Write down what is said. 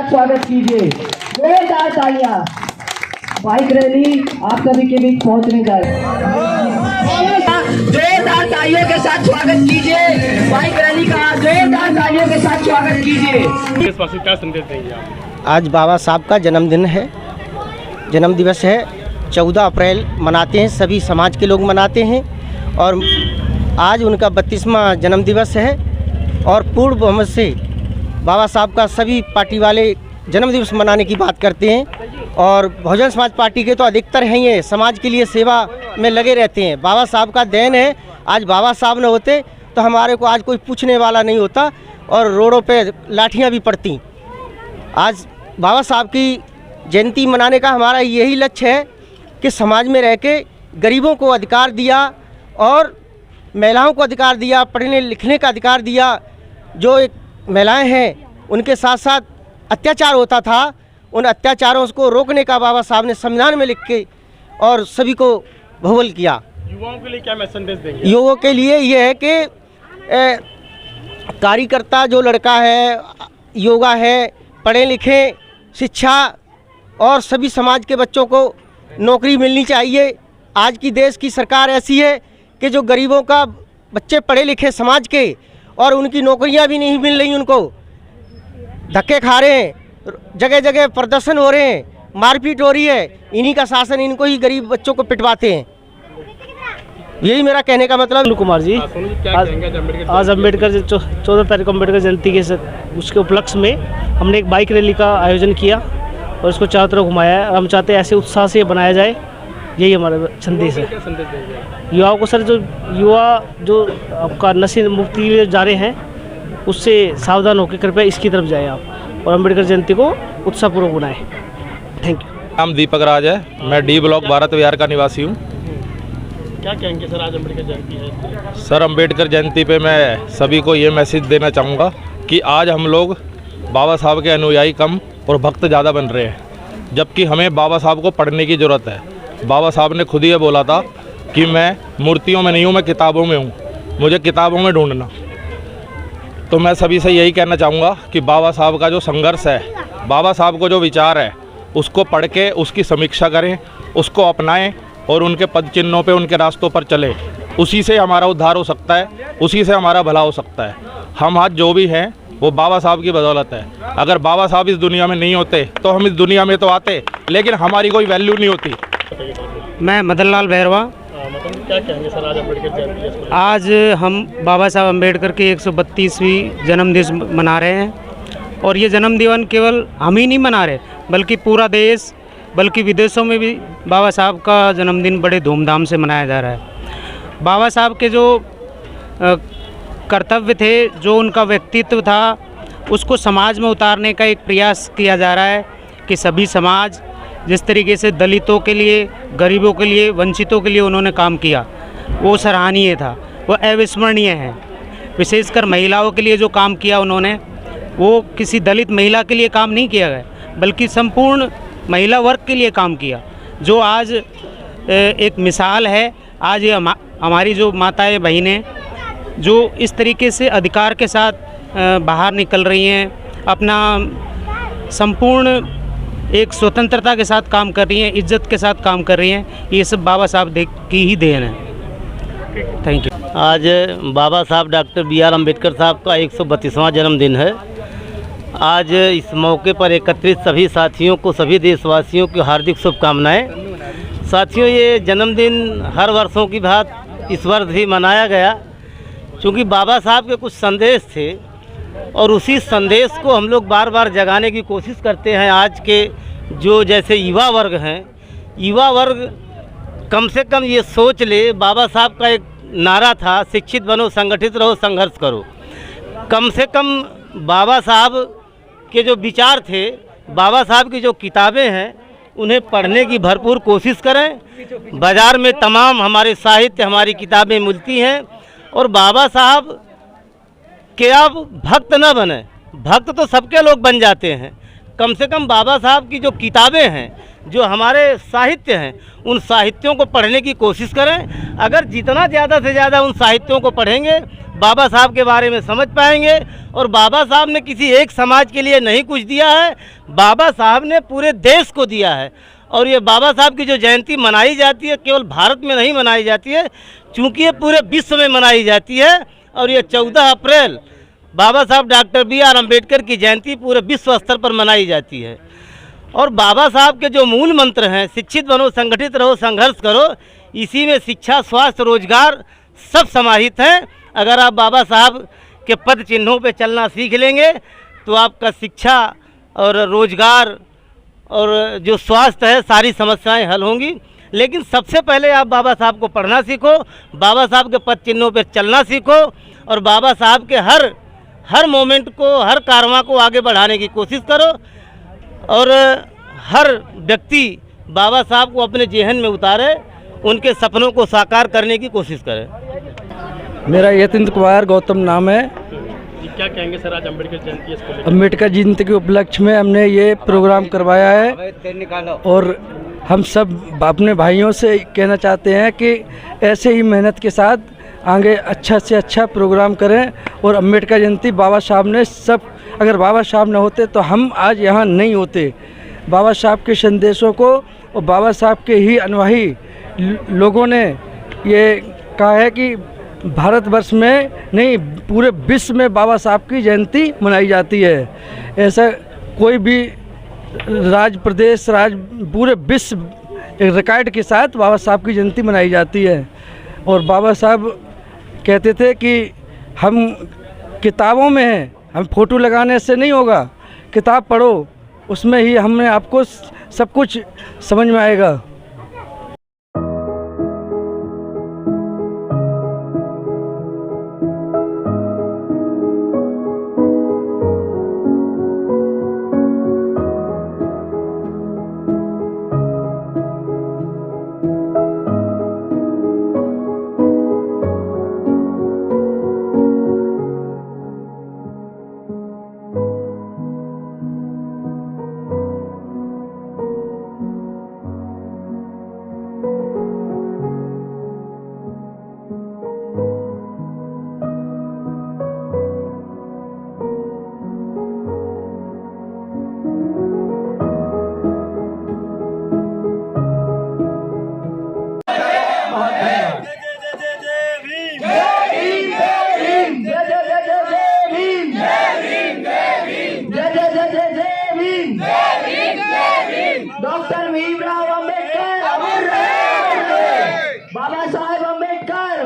स्वागत कीजिए, जोरदार तालियां। बाइक रैली आप सभी के बीच पहुंचने जा रही है। जोरदार तालियों के साथ स्वागत कीजिए, बाइक रैली का जोरदार तालियों के साथ स्वागत कीजिए। क्या संदेश देंगे आप? आज बाबा साहब का जन्मदिन है, जन्म दिवस है। 14 अप्रैल मनाते हैं, सभी समाज के लोग मनाते हैं और आज उनका 32वां जन्म दिवस है। और पूर्व बहुमत से बाबा साहब का सभी पार्टी वाले जन्म दिवस मनाने की बात करते हैं और बहुजन समाज पार्टी के तो अधिकतर हैं, ये समाज के लिए सेवा में लगे रहते हैं। बाबा साहब का देन है। आज बाबा साहब न होते तो हमारे को आज कोई पूछने वाला नहीं होता और रोडों पे लाठियां भी पड़ती। आज बाबा साहब की जयंती मनाने का हमारा यही लक्ष्य है कि समाज में रह के गरीबों को अधिकार दिया और महिलाओं को अधिकार दिया, पढ़ने लिखने का अधिकार दिया। जो एक महिलाएं हैं उनके साथ साथ अत्याचार होता था, उन अत्याचारों को रोकने का बाबा साहब ने संविधान में लिख के और सभी को बहुबल किया। युवाओं के लिए क्या मैं संदेश देंगे? युवाओं के लिए ये है कि कार्यकर्ता जो लड़का है, योगा है, पढ़े लिखे, शिक्षा और सभी समाज के बच्चों को नौकरी मिलनी चाहिए। आज की देश की सरकार ऐसी है कि जो गरीबों का बच्चे पढ़े लिखे समाज के और उनकी नौकरियां भी नहीं मिल रही, उनको धक्के खा रहे हैं, जगह जगह प्रदर्शन हो रहे हैं, मारपीट हो रही है। इन्हीं का शासन इनको ही गरीब बच्चों को पिटवाते हैं। यही मेरा कहने का मतलब। कुमार जी, आज अम्बेडकर 14 तारीख को अम्बेडकर जयंती के उसके उपलक्ष्य में हमने एक बाइक रैली का आयोजन किया और इसको चारों तरफ घुमाया है। हम चाहते हैं ऐसे उत्साह से बनाया जाए, यही हमारा संदेश है। युवाओं को सर, जो युवा जो आपका नशे मुक्ति के लिए जा रहे हैं उससे सावधान होकर कृपया इसकी तरफ जाएं आप और अम्बेडकर जयंती को उत्साहपूर्वक बनाएं। Thank you. नाम दीपक राज है, मैं डी ब्लॉक भारत विहार का निवासी हूँ। क्या कहेंगे सर, आज अम्बेडकर जयंती है? सर, अम्बेडकर जयंती पे मैं सभी को ये मैसेज देना चाहूँगा कि आज हम लोग बाबा साहब के अनुयायी कम और भक्त ज़्यादा बन रहे हैं, जबकि हमें बाबा साहब को पढ़ने की ज़रूरत है। बाबा साहब ने खुद ये बोला था कि मैं मूर्तियों में नहीं हूँ, मैं किताबों में हूँ, मुझे किताबों में ढूंढना। तो मैं सभी से यही कहना चाहूँगा कि बाबा साहब का जो संघर्ष है, बाबा साहब को जो विचार है, उसको पढ़ के उसकी समीक्षा करें, उसको अपनाएं और उनके पद चिन्हों पे, उनके रास्तों पर चले। उसी से हमारा उद्धार हो सकता है, उसी से हमारा भला हो सकता है। हम आज जो भी हैं वो बाबा साहब की बदौलत है। अगर बाबा साहब इस दुनिया में नहीं होते तो हम इस दुनिया में तो आते, लेकिन हमारी कोई वैल्यू नहीं होती। मैं मदन लाल भैरवा। क्या कहेंगे सर, आज अम्बेडकर जयंती? आज हम बाबा साहब अम्बेडकर की 132वीं जन्मदिवस मना रहे हैं और ये जन्मदिन केवल हम ही नहीं मना रहे, बल्कि पूरा देश, बल्कि विदेशों में भी बाबा साहब का जन्मदिन बड़े धूमधाम से मनाया जा रहा है। बाबा साहब के जो कर्तव्य थे, जो उनका व्यक्तित्व था, उसको समाज में उतारने का एक प्रयास किया जा रहा है कि सभी समाज जिस तरीके से दलितों के लिए, गरीबों के लिए, वंचितों के लिए उन्होंने काम किया, वो सराहनीय था, वो अविस्मरणीय है। विशेषकर महिलाओं के लिए जो काम किया उन्होंने, वो किसी दलित महिला के लिए काम नहीं किया गया, बल्कि संपूर्ण महिला वर्ग के लिए काम किया, जो आज एक मिसाल है। आज ये हमारी जो माताएं बहनें जो इस तरीके से अधिकार के साथ बाहर निकल रही हैं, अपना संपूर्ण एक स्वतंत्रता के साथ काम कर रही हैं, इज्जत के साथ काम कर रही हैं, ये सब बाबा साहब की ही देन है। Thank you. आज बाबा साहब डॉक्टर B.R. अम्बेडकर साहब का 132वां जन्मदिन है। आज इस मौके पर एकत्रित सभी साथियों को, सभी देशवासियों की हार्दिक शुभकामनाएं। साथियों, ये जन्मदिन हर वर्षों की बात इस वर्ष भी मनाया गया, क्योंकि बाबा साहब के कुछ संदेश थे और उसी संदेश को हम लोग बार बार जगाने की कोशिश करते हैं। आज के जो जैसे युवा वर्ग हैं, युवा वर्ग कम से कम ये सोच ले, बाबा साहब का एक नारा था, शिक्षित बनो, संगठित रहो, संघर्ष करो। कम से कम बाबा साहब के जो विचार थे, बाबा साहब की जो किताबें हैं, उन्हें पढ़ने की भरपूर कोशिश करें। बाज़ार में तमाम हमारे साहित्य, हमारी किताबें मिलती हैं और बाबा साहब के आप भक्त न बने, भक्त तो सबके लोग बन जाते हैं। कम से कम बाबा साहब की जो किताबें हैं, जो हमारे साहित्य हैं, उन साहित्यों को पढ़ने की कोशिश करें। अगर जितना ज़्यादा से ज़्यादा उन साहित्यों को पढ़ेंगे बाबा साहब के बारे में समझ पाएंगे। और बाबा साहब ने किसी एक समाज के लिए नहीं कुछ दिया है, बाबा साहब ने पूरे देश को दिया है। और ये बाबा साहब की जो जयंती मनाई जाती है केवल भारत में नहीं मनाई जाती है, चूँकि ये पूरे विश्व में मनाई जाती है। और ये 14 अप्रैल बाबा साहब डॉक्टर BR अम्बेडकर की जयंती पूरे विश्व स्तर पर मनाई जाती है। और बाबा साहब के जो मूल मंत्र हैं, शिक्षित बनो, संगठित रहो, संघर्ष करो, इसी में शिक्षा, स्वास्थ्य, रोजगार सब समाहित हैं। अगर आप बाबा साहब के पद चिन्हों पे चलना सीख लेंगे तो आपका शिक्षा और रोजगार और जो स्वास्थ्य है सारी समस्याएं हल होंगी। लेकिन सबसे पहले आप बाबा साहब को पढ़ना सीखो, बाबा साहब के पद चिन्हों पे चलना सीखो और बाबा साहब के हर मोमेंट को, हर कारवां को आगे बढ़ाने की कोशिश करो। और हर व्यक्ति बाबा साहब को अपने जेहन में उतारे, उनके सपनों को साकार करने की कोशिश करे। मेरा यतीन्द्र कुमार गौतम नाम है। जी, क्या कहेंगे सर, आज अम्बेडकर जयंती है, इसको लेकर? अम्बेडकर जयंती के उपलक्ष्य में हमने ये प्रोग्राम करवाया है और हम सब अपने भाइयों से कहना चाहते हैं कि ऐसे ही मेहनत के साथ आगे अच्छा से अच्छा प्रोग्राम करें। और अम्बेडकर जयंती बाबा साहब ने सब, अगर बाबा साहब न होते तो हम आज यहाँ नहीं होते। बाबा साहब के संदेशों को और बाबा साहब के ही अनुयायी लोगों ने ये कहा है कि भारतवर्ष में नहीं पूरे विश्व में बाबा साहब की जयंती मनाई जाती है। ऐसा कोई भी प्रदेश पूरे विश्व एक रिकॉर्ड के साथ बाबा साहब की जयंती मनाई जाती है। और बाबा साहब कहते थे कि हम किताबों में हैं, हम फ़ोटो लगाने से नहीं होगा, किताब पढ़ो, उसमें ही हमें आपको सब कुछ समझ में आएगा। डॉक्टर भीमराव अम्बेडकर अमर रहे। बाबा साहेब अम्बेडकर